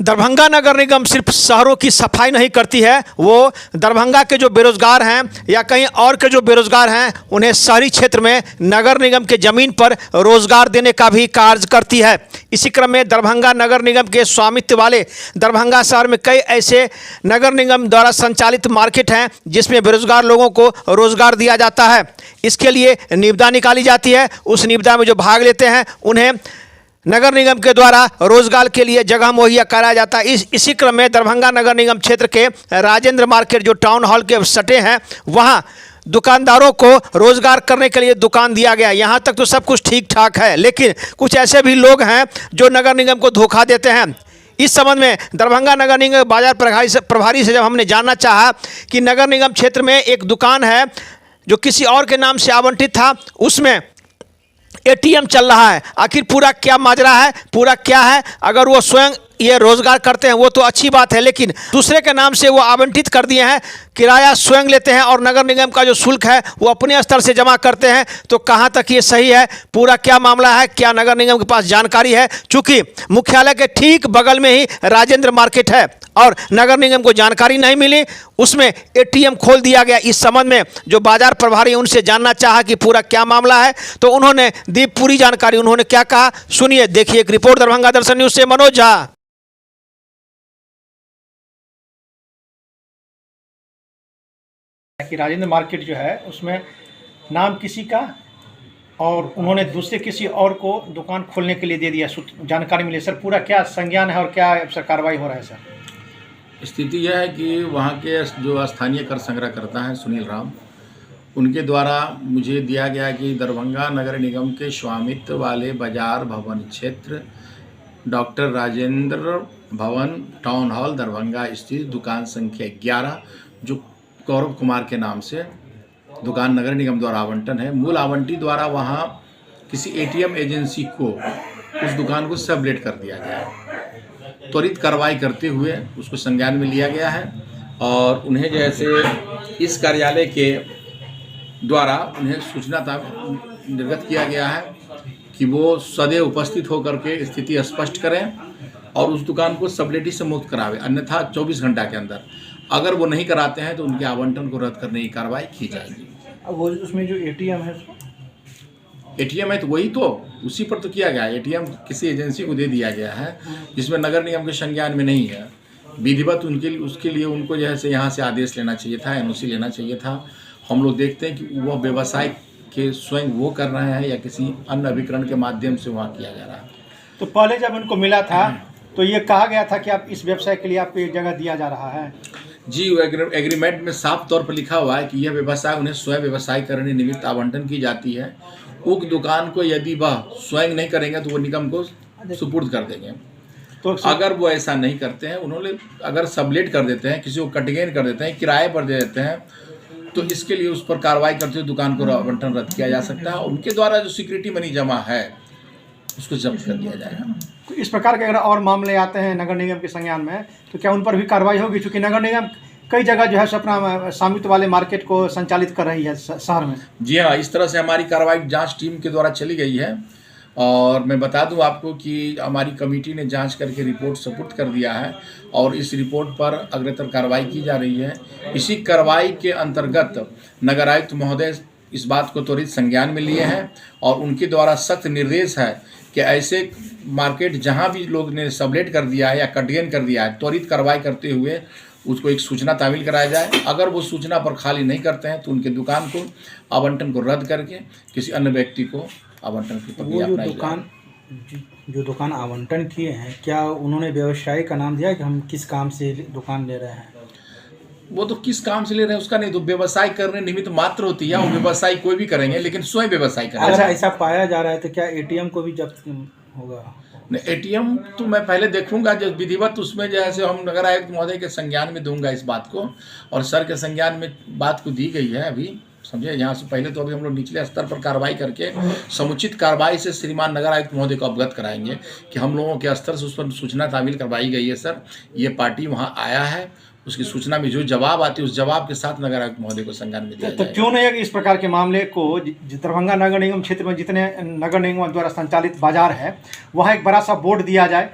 दरभंगा नगर निगम सिर्फ शहरों की सफाई नहीं करती है, वो दरभंगा के जो बेरोजगार हैं या कहीं और के जो बेरोजगार हैं उन्हें शहरी क्षेत्र में नगर निगम के ज़मीन पर रोजगार देने का भी कार्य करती है। इसी क्रम में दरभंगा नगर निगम के स्वामित्व वाले दरभंगा शहर में कई ऐसे नगर निगम द्वारा संचालित मार्केट हैं जिसमें बेरोजगार लोगों को रोजगार दिया जाता है। इसके लिए निविदा निकाली जाती है। उस निविदा में जो भाग लेते हैं उन्हें नगर निगम के द्वारा रोजगार के लिए जगह मुहैया कराया जाता है। इसी क्रम में दरभंगा नगर निगम क्षेत्र के राजेंद्र मार्केट जो टाउन हॉल के सटे हैं वहाँ दुकानदारों को रोजगार करने के लिए दुकान दिया गया। यहाँ तक तो सब कुछ ठीक ठाक है, लेकिन कुछ ऐसे भी लोग हैं जो नगर निगम को धोखा देते हैं। इस संबंध में दरभंगा नगर निगम बाजार प्रभारी से जब हमने जानना चाहा कि नगर निगम क्षेत्र में एक दुकान है जो किसी और के नाम से आवंटित था, उसमें एटीएम चल रहा है, आखिर पूरा क्या माजरा है, पूरा क्या है। अगर वो स्वयं ये रोजगार करते हैं वो तो अच्छी बात है, लेकिन दूसरे के नाम से वो आवंटित कर दिए हैं, किराया स्वयं लेते हैं और नगर निगम का जो शुल्क है वो अपने स्तर से जमा करते हैं, तो कहां तक ये सही है, पूरा क्या मामला है, क्या नगर निगम के पास जानकारी है। चूंकि मुख्यालय के ठीक बगल में ही राजेंद्र मार्केट है और नगर निगम को जानकारी नहीं मिली, उसमें एटीएम खोल दिया गया। इस संबंध में जो बाजार प्रभारी उनसे जानना चाहा कि पूरा क्या मामला है, तो उन्होंने दी पूरी जानकारी। उन्होंने क्या कहा सुनिए, देखिए एक रिपोर्ट दरभंगा दर्शन न्यूज से मनोज झा। कि राजेंद्र मार्केट जो है उसमें नाम किसी का और उन्होंने दूसरे किसी और को दुकान खोलने के लिए दे दिया, जानकारी मिली। सर पूरा क्या संज्ञान है और क्या सर कार्रवाई हो रहा है? सर स्थिति यह है कि वहाँ के जो स्थानीय कर संग्रह करता है सुनील राम, उनके द्वारा मुझे दिया गया कि दरभंगा नगर निगम के स्वामित्व वाले बाजार भवन क्षेत्र डॉक्टर राजेंद्र भवन टाउन हॉल दरभंगा स्थित दुकान संख्या 11 जो गौरव कुमार के नाम से दुकान नगर निगम द्वारा आवंटन है। मूल आवंटी द्वारा वहाँ किसी एटीएम एजेंसी को उस दुकान को सबलेट कर दिया गया है। त्वरित कार्रवाई करते हुए उसको संज्ञान में लिया गया है और उन्हें जैसे इस कार्यालय के द्वारा उन्हें सूचना निर्गत किया गया है कि वो सदैव उपस्थित होकर के स्थिति स्पष्ट करें और उस दुकान को सबलेटी से मुक्त करावे, अन्यथा 24 घंटा के अंदर अगर वो नहीं कराते हैं तो उनके आवंटन को रद्द करने की कार्रवाई की जाएगी। अब वो उसमें जो एटीएम है तो वही तो उसी पर तो किया गया है। एटीएम किसी एजेंसी को दे दिया गया है जिसमें नगर निगम के संज्ञान में नहीं है। विधिवत उसके लिए उनको जैसे यहाँ से आदेश लेना चाहिए था, एनओसी लेना चाहिए था। हम लोग देखते हैं कि वह व्यवसाय के स्वयं वो कर रहे हैं या किसी अन्य अभिकरण के माध्यम से वहाँ किया जा रहा है। तो पहले जब उनको मिला था तो ये कहा गया था कि आप इस व्यवसाय के लिए आपको एक जगह दिया जा रहा है। जी, एग्रीमेंट में साफ तौर पर लिखा हुआ है कि यह व्यवसाय उन्हें स्वयं व्यवसाय करने निमित्त आवंटन की जाती है। उक्त दुकान को यदि वह स्वयं नहीं करेंगे तो वो निगम को सुपुर्द कर देंगे। तो अगर वो ऐसा नहीं करते हैं, उन्होंने अगर सबलेट कर देते हैं, किसी को कटगेन कर देते हैं, किराए पर दे देते हैं, तो इसके लिए उस पर कार्रवाई करते हुए दुकान को आवंटन रद्द किया जा सकता है। उनके द्वारा जो सिक्योरिटी मनी जमा है उसको जब्त कर दिया जाएगा। तो इस प्रकार के अगर और मामले आते हैं नगर निगम के संज्ञान में तो क्या उन पर भी कार्रवाई होगी? क्योंकि नगर निगम कई जगह जो है अपना स्वामित्व वाले मार्केट को संचालित कर रही है शहर में। जी हाँ, इस तरह से हमारी कार्रवाई जांच टीम के द्वारा चली गई है और मैं बता दूं आपको कि हमारी कमेटी ने जांच करके रिपोर्ट सपुर्द कर दिया है और इस रिपोर्ट पर अग्रतर कार्रवाई की जा रही है। इसी कार्रवाई के अंतर्गत नगर आयुक्त महोदय इस बात को त्वरित संज्ञान में लिए हैं और उनके द्वारा सख्त निर्देश है कि ऐसे मार्केट जहां भी लोग ने सबलेट कर दिया है या कटगेन कर दिया है, त्वरित कार्रवाई करते हुए उसको एक सूचना तामील कराया जाए। अगर वो सूचना पर खाली नहीं करते हैं तो उनके दुकान को आवंटन को रद्द करके किसी अन्य व्यक्ति को आवंटन की प्रक्रिया अपनाई जाए। जो दुकान आवंटन किए हैं, क्या उन्होंने व्यवसाय का नाम दिया कि हम किस काम से दुकान ले रहे हैं? वो तो किस काम से ले रहे हैं उसका नहीं, तो व्यवसाय करने निमित्त मात्र होती है। वो व्यवसाय कोई भी करेंगे लेकिन स्वयं व्यवसाय करेंगे। अच्छा, ऐसा पाया जा रहा है तो क्या एटीएम को भी जब्त होगा? नहीं, एटीएम तो मैं पहले देखूंगा जो विधिवत उसमें जैसे हम नगर आयुक्त महोदय के संज्ञान में दूंगा इस बात को और सर के संज्ञान में बात को दी गई है। अभी समझे, यहाँ से पहले तो अभी हम लोग निचले स्तर पर कार्रवाई करके समुचित कार्रवाई से श्रीमान नगर आयुक्त महोदय को अवगत कराएंगे कि हम लोगों के स्तर से उस पर सूचना तामील करवाई गई है। सर ये पार्टी वहाँ आया है, उसकी सूचना में जो जवाब आती है उस जवाब के साथ नगर आयुक्त महोदय को संज्ञान में दिया तो क्यों नहीं इस प्रकार के मामले को दरभंगा नगर निगम क्षेत्र में जितने नगर निगम द्वारा संचालित बाजार है वहाँ एक बड़ा सा बोर्ड दिया जाए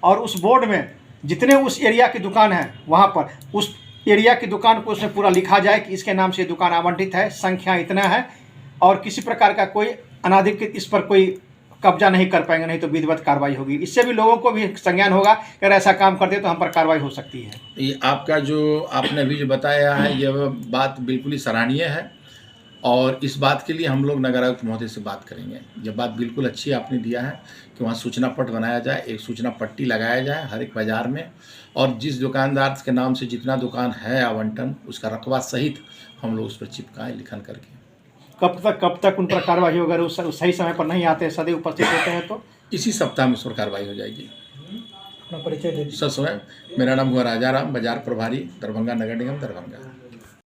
और उस बोर्ड में जितने उस एरिया की दुकान है वहाँ पर उस एरिया की दुकान को उसमें पूरा लिखा जाए कि इसके नाम से दुकान आवंटित है, संख्या इतना है, और किसी प्रकार का कोई अनाधिकृत इस पर कोई कब्जा नहीं कर पाएंगे, नहीं तो विधिवत कार्रवाई होगी। इससे भी लोगों को भी संज्ञान होगा कि अगर ऐसा काम करते तो हम पर कार्रवाई हो सकती है। ये आपका जो आपने अभी जो बताया है यह बात बिल्कुल ही सराहनीय है, और इस बात के लिए हम लोग नगर आयुक्त महोदय से बात करेंगे। यह बात बिल्कुल अच्छी आपने दिया है कि वहाँ सूचना पट बनाया जाए, एक सूचना पट्टी लगाया जाए हर एक बाज़ार में, और जिस दुकानदार के नाम से जितना दुकान है आवंटन उसका रकबा सहित हम लोग उस पर चिपकाएँ लिखन करके। कब तक उन पर कार्रवाई होगी? अगर वो सही समय पर नहीं आते, सदैव उपस्थित होते हैं तो इसी सप्ताह में उस पर कार्रवाई हो जाएगी। अपना परिचय दे दीजिए। सर समय मेरा नाम हुआ राजा राम, बाजार प्रभारी, दरभंगा नगर निगम, दरभंगा।